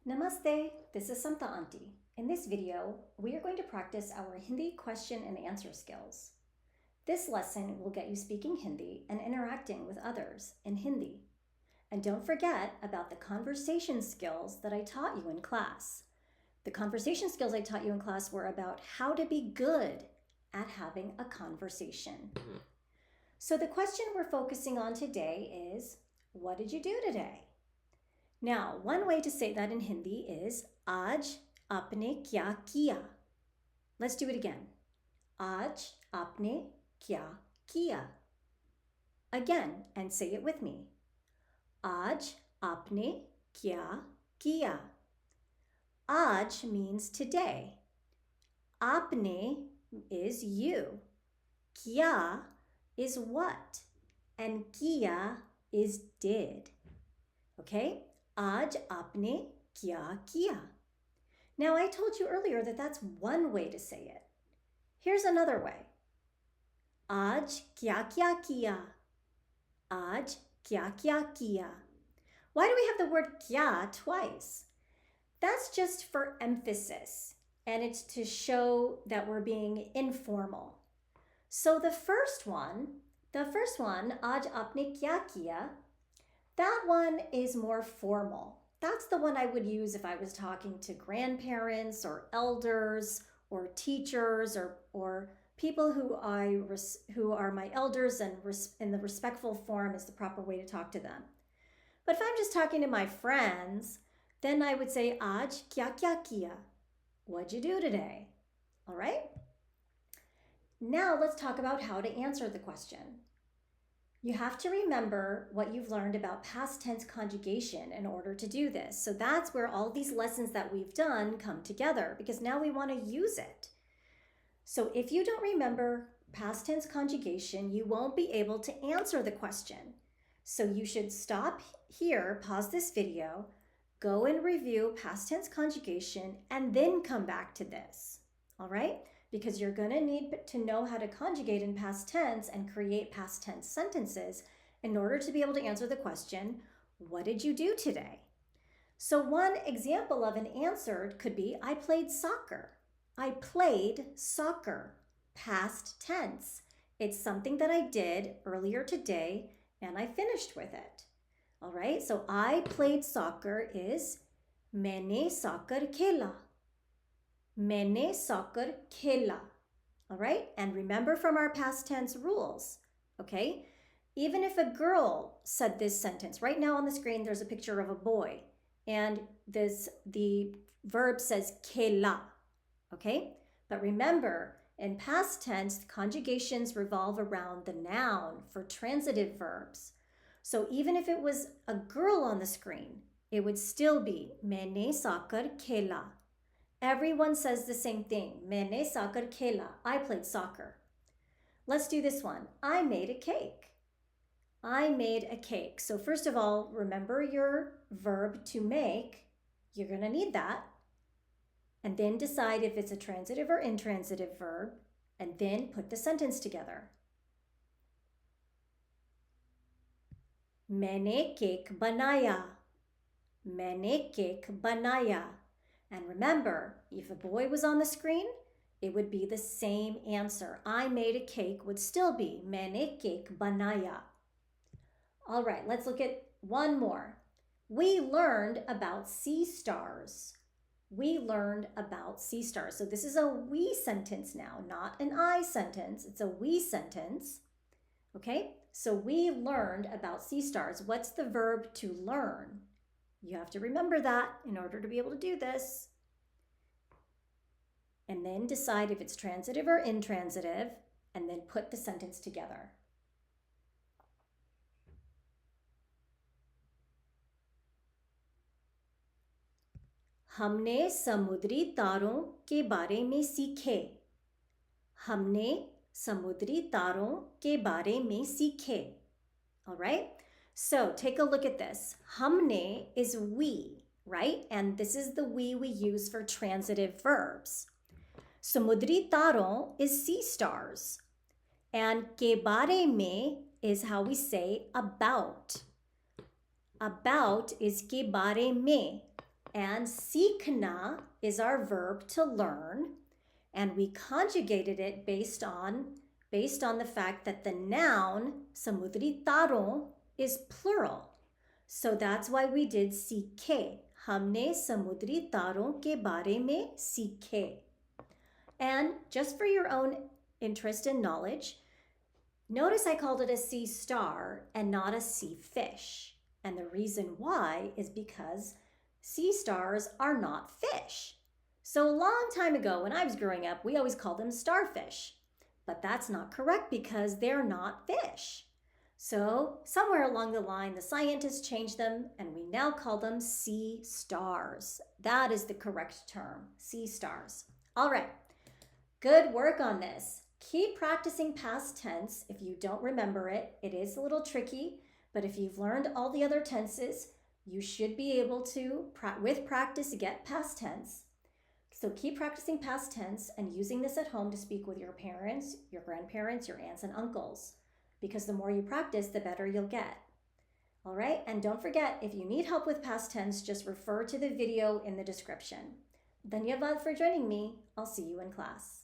Namaste, this is Samta Auntie. In this video, we are going to practice our Hindi question and answer skills. This lesson will get you speaking Hindi and interacting with others in Hindi. And don't forget about the conversation skills that I taught you in class. The conversation skills I taught you in class were about how to be good at having a conversation. So the question we're focusing on today is, what did you do today? Now, one way to say that in Hindi is आज आपने क्या किया? Let's do it again. आज आपने क्या किया? Again, and say it with me. आज आपने क्या किया? Aj means today. Apne is you. Kya is what. And kiya is did. Okay? Aj apne kya kiya? Now, I told you earlier that that's one way to say it. Here's another way. Aj kya kya kiya? Aj kya kya kiya? Why do we have the word kya twice? That's just for emphasis, and it's to show that we're being informal. So the first one, Aaj aapne kya kiya, that one is more formal. That's the one I would use if I was talking to grandparents or elders or teachers or people who are my elders, and in the respectful form is the proper way to talk to them. But if I'm just talking to my friends, then I would say, Aaj kya kya kiya? What'd you do today? All right? Now let's talk about how to answer the question. You have to remember what you've learned about past tense conjugation in order to do this. So that's where all these lessons that we've done come together, because now we want to use it. So if you don't remember past tense conjugation, you won't be able to answer the question. So you should stop here, pause this video, go and review past tense conjugation, and then come back to this, all right? Because you're going to need to know how to conjugate in past tense and create past tense sentences in order to be able to answer the question, what did you do today? So one example of an answer could be, I played soccer. I played soccer, past tense. It's something that I did earlier today and I finished with it. All right, so I played soccer is मैंने soccer खेला. मैंने soccer खेला. All right, and remember from our past tense rules, okay? Even if a girl said this sentence, right now on the screen there's a picture of a boy, and the verb says खेला, okay? But remember, in past tense, conjugations revolve around the noun for transitive verbs. So even if it was a girl on the screen, it would still be मैंने soccer खेला. Everyone says the same thing. मैंने soccer खेला. I played soccer. Let's do this one. I made a cake. I made a cake. So first of all, remember your verb to make. You're going to need that. And then decide if it's a transitive or intransitive verb, and then put the sentence together. मैंने cake बनाया. मैंने cake बनाया. And remember, if a boy was on the screen, it would be the same answer. I made a cake would still be मैंने cake बनाया. All right, let's look at one more. We learned about sea stars. We learned about sea stars. So this is a we sentence now, not an I sentence. It's a we sentence. Okay, so we learned about sea stars. What's the verb to learn? You have to remember that in order to be able to do this. And then decide if it's transitive or intransitive, and then put the sentence together. हमने समुद्री तारों के बारे में सीखे. हमने समुद्री तारों के बारे में सीखे. All right? So take a look at this. हमने is we, right? And this is the we use for transitive verbs. Samudri taron is sea stars. And ke bare mein is how we say about. About is ke bare mein. And सीखना is our verb to learn, and we conjugated it based on the fact that the noun samudri taro is plural. So that's why we did सीखे. हमने समुद्री तारों के बारे में सीखे. And just for your own interest and knowledge, notice I called it a sea star and not a sea fish. And the reason why is because sea stars are not fish. So a long time ago when I was growing up, we always called them starfish. But that's not correct because they're not fish. So somewhere along the line, the scientists changed them and we now call them sea stars. That is the correct term, sea stars. All right, good work on this. Keep practicing past tense. If you don't remember it, it is a little tricky, but if you've learned all the other tenses, you should be able to, with practice, get past tense. So keep practicing past tense and using this at home to speak with your parents, your grandparents, your aunts and uncles, because the more you practice, the better you'll get. All right, and don't forget, if you need help with past tense, just refer to the video in the description. Dhanyavad for joining me. I'll see you in class.